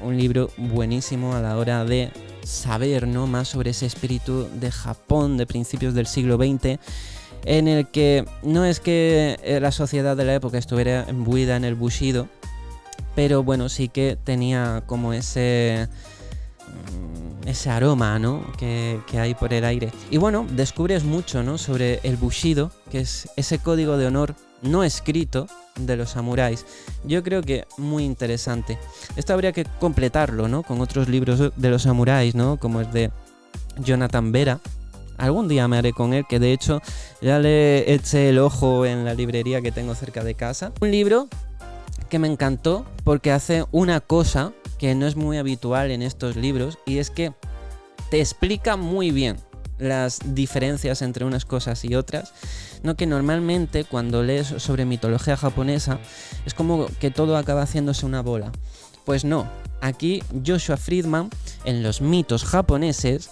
Un libro buenísimo a la hora de saber, ¿no?, más sobre ese espíritu de Japón de principios del siglo XX, en el que no es que la sociedad de la época estuviera imbuida en el Bushido, pero bueno, sí que tenía como ese aroma, ¿no?, que hay por el aire. Y bueno, descubres mucho, ¿no?, sobre el Bushido, que es ese código de honor no escrito de los samuráis. Yo creo que muy interesante. Esto habría que completarlo, ¿no?, con otros libros de los samuráis, ¿no?, como el de Jonathan Vera. Algún día me haré con él, que de hecho ya le eché el ojo en la librería que tengo cerca de casa. Un libro que me encantó porque hace una cosa que no es muy habitual en estos libros, y es que te explica muy bien las diferencias entre unas cosas y otras, ¿no? Que normalmente cuando lees sobre mitología japonesa es como que todo acaba haciéndose una bola. Pues no, aquí Joshua Friedman en los mitos japoneses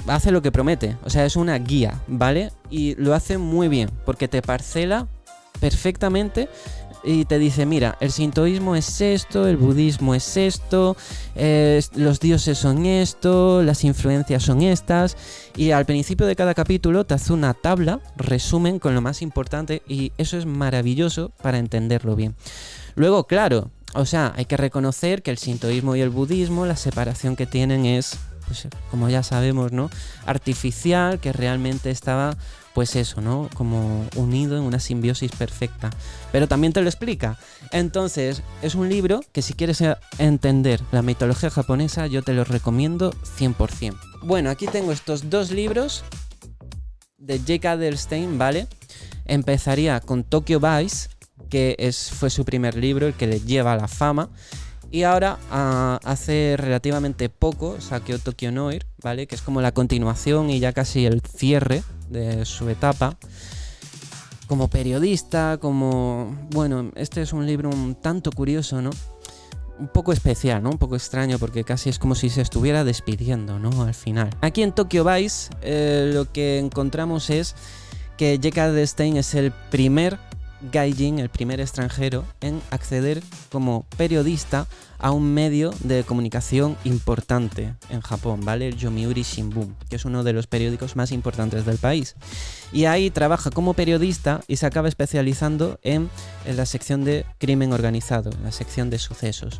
hace lo que promete, o sea, es una guía, ¿vale? Y lo hace muy bien porque te parcela perfectamente y te dice, mira, el sintoísmo es esto, el budismo es esto, los dioses son esto, las influencias son estas, y al principio de cada capítulo te hace una tabla, resumen con lo más importante, y eso es maravilloso para entenderlo bien. Luego, claro, o sea, hay que reconocer que el sintoísmo y el budismo, la separación que tienen es, pues, como ya sabemos, ¿no?, artificial, que realmente estaba, pues eso, ¿no?, como unido en una simbiosis perfecta. Pero también te lo explica. Entonces, es un libro que si quieres entender la mitología japonesa, yo te lo recomiendo 100%. Bueno, aquí tengo estos dos libros de Jake Adelstein, ¿vale? Empezaría con Tokyo Vice, que fue su primer libro, el que le lleva a la fama. Y ahora, hace relativamente poco, saqueó Tokyo Noir, ¿vale? Que es como la continuación y ya casi el cierre de su etapa como periodista, como... Bueno, este es un libro un tanto curioso, ¿no? Un poco especial, ¿no? Un poco extraño, porque casi es como si se estuviera despidiendo, ¿no?, al final. Aquí en Tokyo Vice lo que encontramos es que Jake Adelstein es el primer gaijin, el primer extranjero en acceder como periodista a un medio de comunicación importante en Japón, ¿vale? El Yomiuri Shimbun, que es uno de los periódicos más importantes del país. Y ahí trabaja como periodista y se acaba especializando en la sección de crimen organizado, en la sección de sucesos.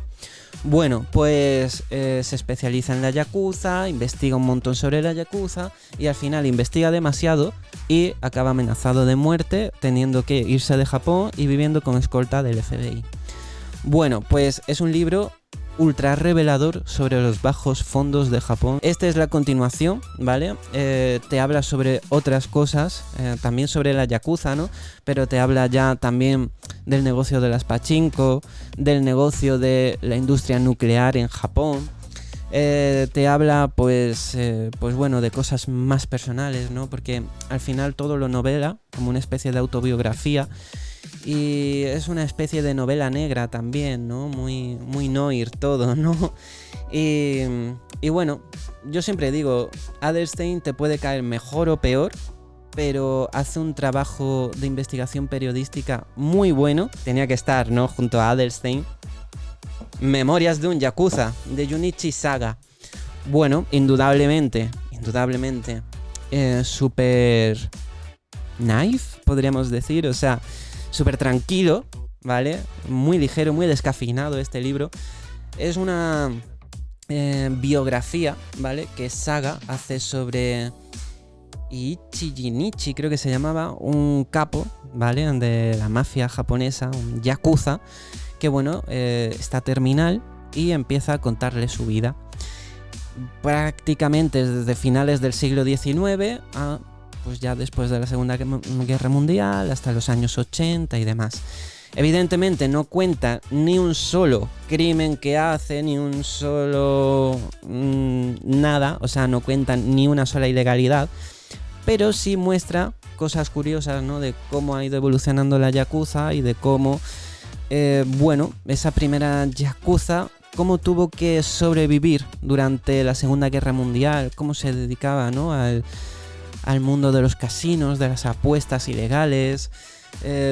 Bueno, pues se especializa en la Yakuza, investiga un montón sobre la Yakuza y al final investiga demasiado y acaba amenazado de muerte, teniendo que irse de Japón y viviendo con escolta del FBI. Bueno, pues es un libro ultra revelador sobre los bajos fondos de Japón. Esta es la continuación, ¿vale? Te habla sobre otras cosas, también sobre la Yakuza, ¿no? Pero te habla ya también del negocio de las pachinko, del negocio de la industria nuclear en Japón. Te habla, pues bueno, de cosas más personales, ¿no? Porque al final todo lo novela como una especie de autobiografía. Y es una especie de novela negra también, ¿no? Muy noir todo, ¿no? Y bueno, yo siempre digo, Adelstein te puede caer mejor o peor, pero hace un trabajo de investigación periodística muy bueno. Tenía que estar, ¿no?, junto a Adelstein. Memorias de un Yakuza, de Junichi Saga. Bueno, indudablemente, super nice, podríamos decir, o sea, súper tranquilo, ¿vale? Muy ligero, muy descafeinado este libro. Es una biografía, ¿vale? Que Saga hace sobre Ichi Jinichi, creo que se llamaba, un capo, ¿vale? De la mafia japonesa, un yakuza, que bueno, está terminal y empieza a contarle su vida. Prácticamente desde finales del siglo XIX a pues ya después de la Segunda Guerra Mundial, hasta los años 80 y demás. Evidentemente no cuenta ni un solo crimen que hace, ni un solo nada, o sea, no cuenta ni una sola ilegalidad, pero sí muestra cosas curiosas, ¿no? De cómo ha ido evolucionando la Yakuza y de cómo, esa primera Yakuza, cómo tuvo que sobrevivir durante la Segunda Guerra Mundial, cómo se dedicaba, ¿no? al mundo de los casinos, de las apuestas ilegales.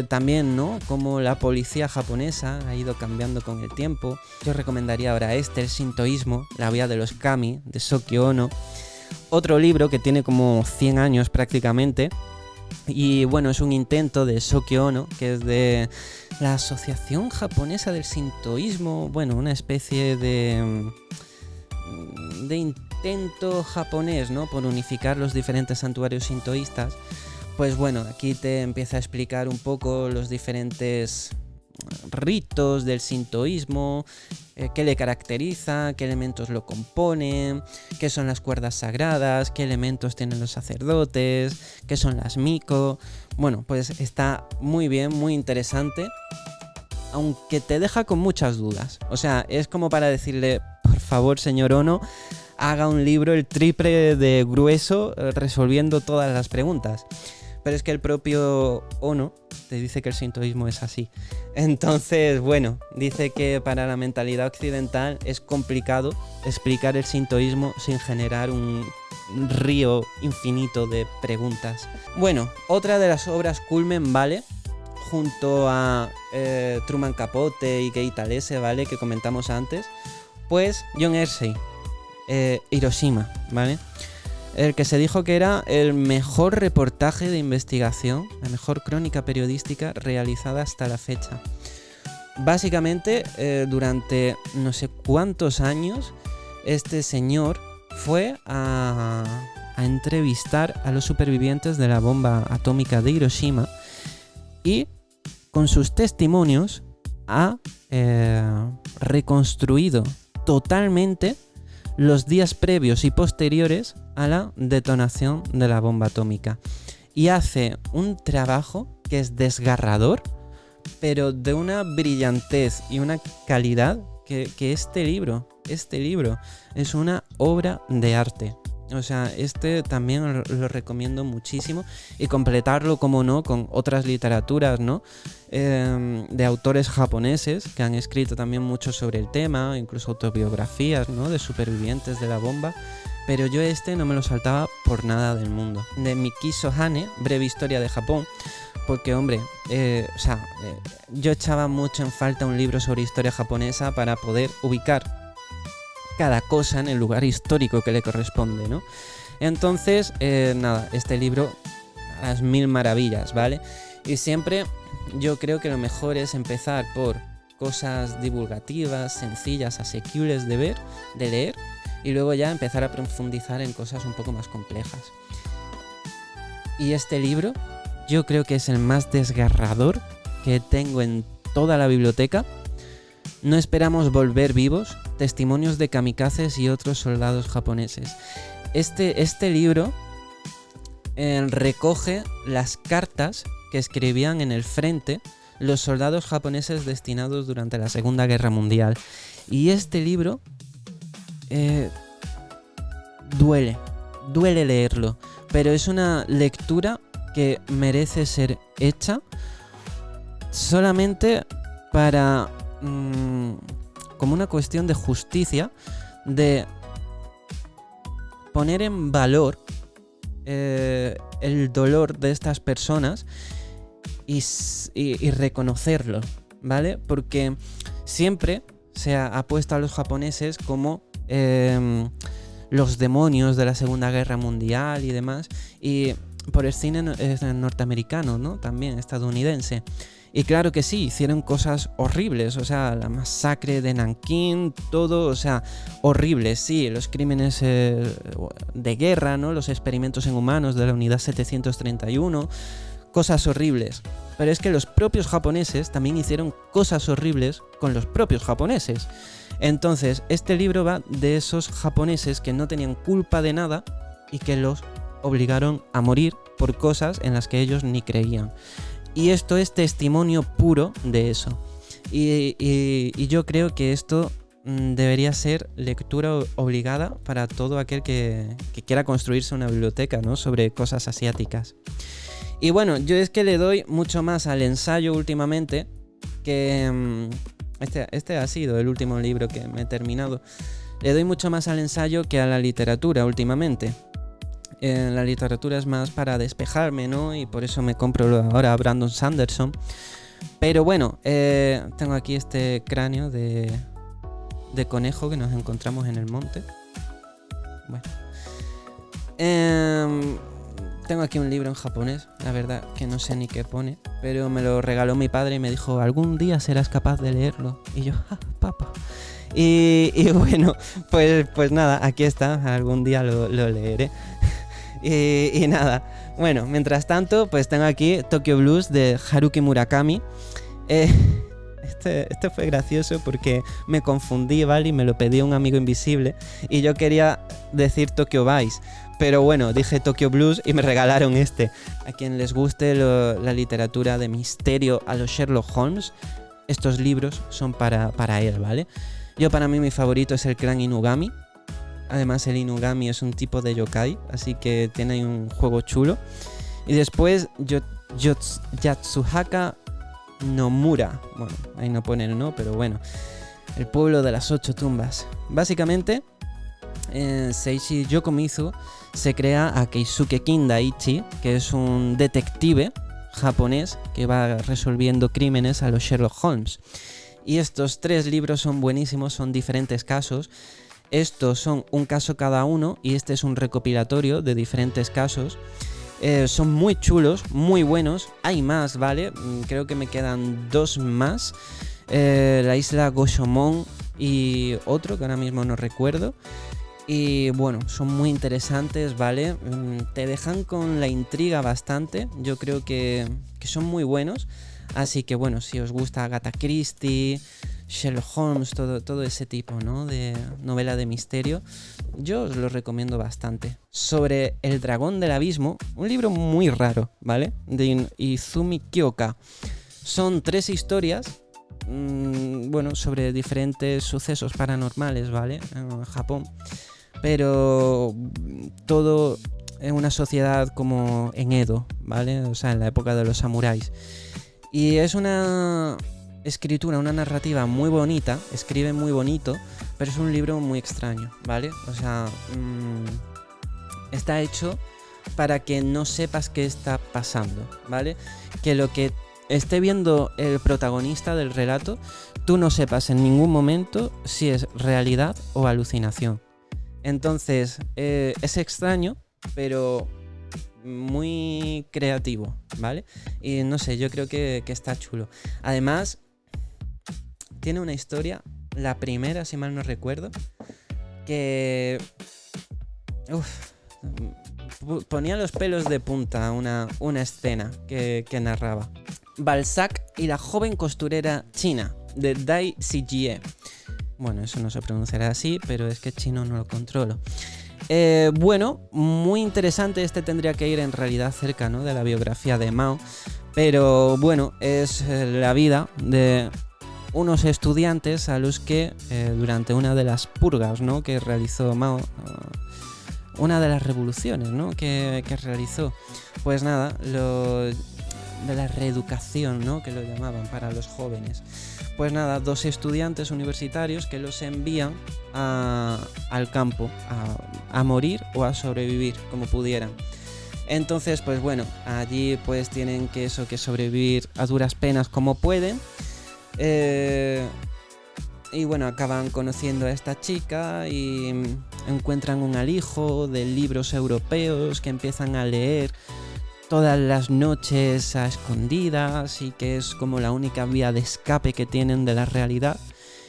También, ¿no? Como la policía japonesa ha ido cambiando con el tiempo. Yo recomendaría ahora el sintoísmo, la vía de los kami, de Sokio Ono. Otro libro que tiene como 100 años prácticamente. Y bueno, es un intento de Sokio Ono, que es de la Asociación Japonesa del Sintoísmo. Bueno, una especie de intento japonés, ¿no? Por unificar los diferentes santuarios sintoístas. Pues bueno, aquí te empieza a explicar un poco los diferentes ritos del sintoísmo, qué le caracteriza, qué elementos lo componen, qué son las cuerdas sagradas, qué elementos tienen los sacerdotes, qué son las miko. Bueno, pues está muy bien, muy interesante, aunque te deja con muchas dudas. O sea, es como para decirle, por favor, señor Ono, haga un libro el triple de grueso resolviendo todas las preguntas. Pero es que el propio Ono te dice que el sintoísmo es así. Entonces, bueno, dice que para la mentalidad occidental es complicado explicar el sintoísmo sin generar un río infinito de preguntas. Bueno, otra de las obras culmen, ¿vale? Junto a Truman Capote y Gay Talese, ¿vale? Que comentamos antes. Pues John Hersey, Hiroshima, ¿vale? El que se dijo que era el mejor reportaje de investigación, la mejor crónica periodística realizada hasta la fecha. Básicamente, durante no sé cuántos años, este señor fue a entrevistar a los supervivientes de la bomba atómica de Hiroshima y con sus testimonios ha reconstruido totalmente los días previos y posteriores a la detonación de la bomba atómica. Y hace un trabajo que es desgarrador, pero de una brillantez y una calidad que este libro es una obra de arte. O sea, también lo recomiendo muchísimo, y completarlo, como no, con otras literaturas, ¿no? De autores japoneses que han escrito también mucho sobre el tema, incluso autobiografías, ¿no? De supervivientes de la bomba. Pero yo no me lo saltaba por nada del mundo. De Mikiso Hane, Breve Historia de Japón. Porque, hombre, yo echaba mucho en falta un libro sobre historia japonesa para poder ubicar cada cosa en el lugar histórico que le corresponde, ¿no? Entonces, este libro, a las mil maravillas, ¿vale? Y siempre yo creo que lo mejor es empezar por cosas divulgativas, sencillas, asequibles de leer, y luego ya empezar a profundizar en cosas un poco más complejas. Y este libro yo creo que es el más desgarrador que tengo en toda la biblioteca. No esperamos volver vivos, testimonios de kamikazes y otros soldados japoneses. Este libro recoge las cartas que escribían en el frente los soldados japoneses destinados durante la Segunda Guerra Mundial. Y este libro duele leerlo, pero es una lectura que merece ser hecha solamente para como una cuestión de justicia, de poner en valor el dolor de estas personas y reconocerlo, ¿vale? Porque siempre se ha puesto a los japoneses como los demonios de la Segunda Guerra Mundial y demás, y por el cine norteamericano, ¿no? También estadounidense. Y claro que sí, hicieron cosas horribles, o sea, la masacre de Nankín, todo, o sea, horrible, sí, los crímenes de guerra, ¿no? Los experimentos en humanos de la Unidad 731, cosas horribles. Pero es que los propios japoneses también hicieron cosas horribles con los propios japoneses. Entonces, este libro va de esos japoneses que no tenían culpa de nada y que los obligaron a morir por cosas en las que ellos ni creían. Y esto es testimonio puro de eso. Y yo creo que esto debería ser lectura obligada para todo aquel que quiera construirse una biblioteca, ¿no? Sobre cosas asiáticas. Y bueno, yo es que le doy mucho más al ensayo últimamente, que este ha sido el último libro que me he terminado. Le doy mucho más al ensayo que a la literatura últimamente. La literatura es más para despejarme, ¿no? Y por eso me compro ahora a Brandon Sanderson. Pero bueno, tengo aquí este cráneo de conejo que nos encontramos en el monte. Bueno. Tengo aquí un libro en japonés, la verdad que no sé ni qué pone, pero me lo regaló mi padre y me dijo, algún día serás capaz de leerlo. Y yo, papá. Y bueno, pues nada, aquí está, algún día lo leeré. Y nada, bueno, mientras tanto, pues tengo aquí Tokyo Blues de Haruki Murakami. Este fue gracioso porque me confundí, ¿vale? Y me lo pedía un amigo invisible y yo quería decir Tokyo Vice, pero bueno, dije Tokyo Blues y me regalaron este. A quien les guste la literatura de misterio a los Sherlock Holmes, estos libros son para él, ¿vale? Para mí mi favorito es el clan Inugami. Además el Inugami es un tipo de yokai, así que tiene ahí un juego chulo. Y después Yatsuhaka Nomura. Bueno, ahí no pone el no, pero bueno. El pueblo de las 8 tumbas. Básicamente, Seishi Yokomizu se crea a Keisuke Kindaichi, que es un detective japonés que va resolviendo crímenes a los Sherlock Holmes. Y estos 3 libros son buenísimos, son diferentes casos. Estos son un caso cada uno y este es un recopilatorio de diferentes casos. Son muy chulos, muy buenos. Hay más, ¿vale? Creo que me quedan 2 más. La isla Goshomon y otro que ahora mismo no recuerdo. Y bueno, son muy interesantes, ¿vale? Te dejan con la intriga bastante. Yo creo que son muy buenos. Así que bueno, si os gusta Agatha Christie, Sherlock Holmes, todo ese tipo, ¿no? De novela de misterio, yo os lo recomiendo bastante. Sobre El dragón del abismo, un libro muy raro, ¿vale? De Izumi Kyoka. Son 3 historias, sobre diferentes sucesos paranormales, ¿vale? En Japón. Pero todo en una sociedad como en Edo, ¿vale? O sea, en la época de los samuráis. Y es una escritura, una narrativa muy bonita, escribe muy bonito, pero es un libro muy extraño, ¿vale? O sea, está hecho para que no sepas qué está pasando, ¿vale? Que lo que esté viendo el protagonista del relato, tú no sepas en ningún momento si es realidad o alucinación. Entonces, es extraño, pero muy creativo, ¿vale? Y no sé, yo creo que está chulo. Además, tiene una historia, la primera, si mal no recuerdo, que ponía los pelos de punta una escena que narraba. Balzac y la joven costurera china, de Dai Zijie. Bueno, eso no se pronunciará así, pero es que chino no lo controlo. Muy interesante. Este tendría que ir en realidad cerca, ¿no?, de la biografía de Mao. Pero bueno, es la vida de unos estudiantes a los que durante una de las purgas, ¿no?, que realizó Mao, una de las revoluciones, ¿no?, que realizó, pues nada, de la reeducación, ¿no?, que lo llamaban para los jóvenes. Pues nada, 2 estudiantes universitarios que los envían al campo a morir o a sobrevivir como pudieran. Entonces, pues bueno, allí pues tienen que sobrevivir a duras penas como pueden. Y bueno, acaban conociendo a esta chica y encuentran un alijo de libros europeos que empiezan a leer todas las noches a escondidas y que es como la única vía de escape que tienen de la realidad.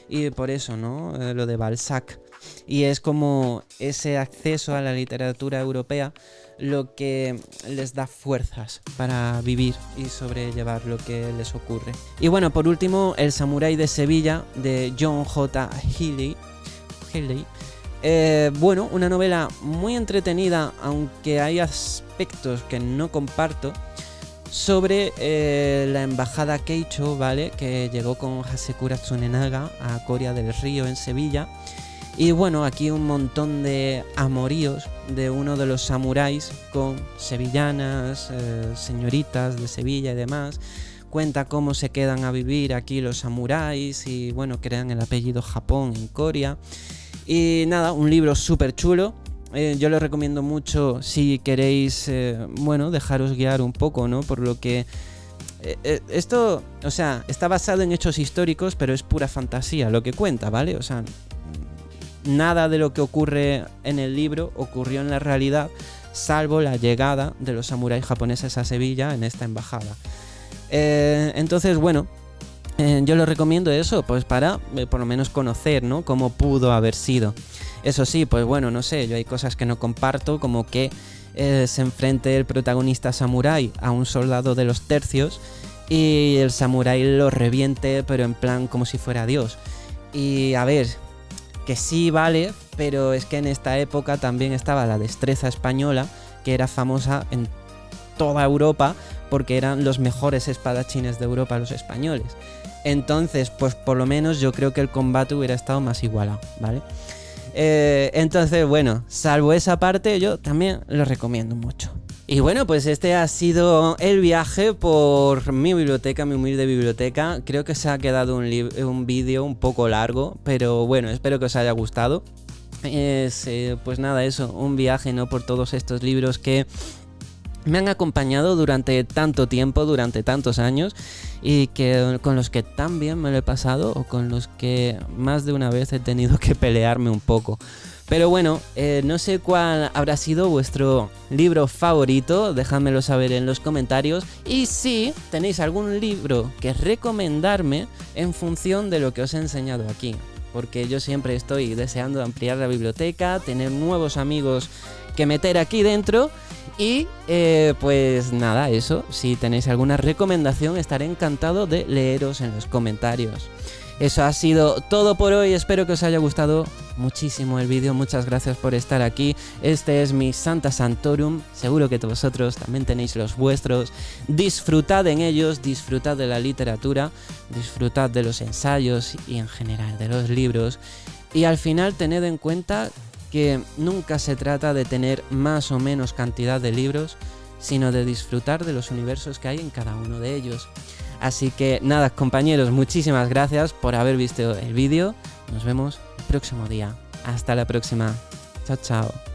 Y por eso, ¿no? Lo de Balzac. Y es como ese acceso a la literatura europea lo que les da fuerzas para vivir y sobrellevar lo que les ocurre. Y bueno, por último, El samurái de Sevilla, de John J. Healey. Bueno, una novela muy entretenida, aunque hay aspectos que no comparto, sobre la embajada Keicho, ¿vale? Que llegó con Hasekura Tsunenaga a Coria del Río en Sevilla. Y bueno, aquí un montón de amoríos de uno de los samuráis con sevillanas, señoritas de Sevilla y demás. Cuenta cómo se quedan a vivir aquí los samuráis y bueno, crean el apellido Japón en Coria. Y nada, un libro súper chulo. Yo lo recomiendo mucho si queréis, bueno, dejaros guiar un poco, ¿no? Por lo que... esto, o sea, está basado en hechos históricos, pero es pura fantasía lo que cuenta, ¿vale? O sea... Nada de lo que ocurre en el libro ocurrió en la realidad, salvo la llegada de los samuráis japoneses a Sevilla en esta embajada. Entonces, bueno, yo lo recomiendo eso, pues para por lo menos conocer, ¿no? Cómo pudo haber sido. Eso sí, pues bueno, no sé, yo hay cosas que no comparto, como que se enfrente el protagonista samurái a un soldado de los tercios y el samurái lo reviente, pero en plan como si fuera Dios. Y a ver... que sí vale, pero es que en esta época también estaba la destreza española, que era famosa en toda Europa porque eran los mejores espadachines de Europa los españoles. Entonces, pues por lo menos yo creo que el combate hubiera estado más igualado, ¿vale? Entonces, bueno, salvo esa parte, yo también lo recomiendo mucho. Y bueno, pues este ha sido el viaje por mi biblioteca, mi humilde biblioteca. Creo que se ha quedado un vídeo un poco largo, pero bueno, espero que os haya gustado. Pues nada, eso, un viaje, ¿no? Por todos estos libros que me han acompañado durante tanto tiempo, durante tantos años, y que con los que tan bien me lo he pasado, o con los que más de una vez he tenido que pelearme un poco. Pero bueno, no sé cuál habrá sido vuestro libro favorito, dejádmelo saber en los comentarios. Y si tenéis algún libro que recomendarme en función de lo que os he enseñado aquí. Porque yo siempre estoy deseando ampliar la biblioteca, tener nuevos amigos que meter aquí dentro. Y pues nada, eso, si tenéis alguna recomendación estaré encantado de leeros en los comentarios. Eso ha sido todo por hoy, espero que os haya gustado muchísimo el vídeo, muchas gracias por estar aquí. Este es mi Santa Santorum, seguro que vosotros también tenéis los vuestros. Disfrutad en ellos, disfrutad de la literatura, disfrutad de los ensayos y en general de los libros. Y al final tened en cuenta que nunca se trata de tener más o menos cantidad de libros, sino de disfrutar de los universos que hay en cada uno de ellos. Así que nada, compañeros, muchísimas gracias por haber visto el vídeo. Nos vemos el próximo día. Hasta la próxima. Chao, chao.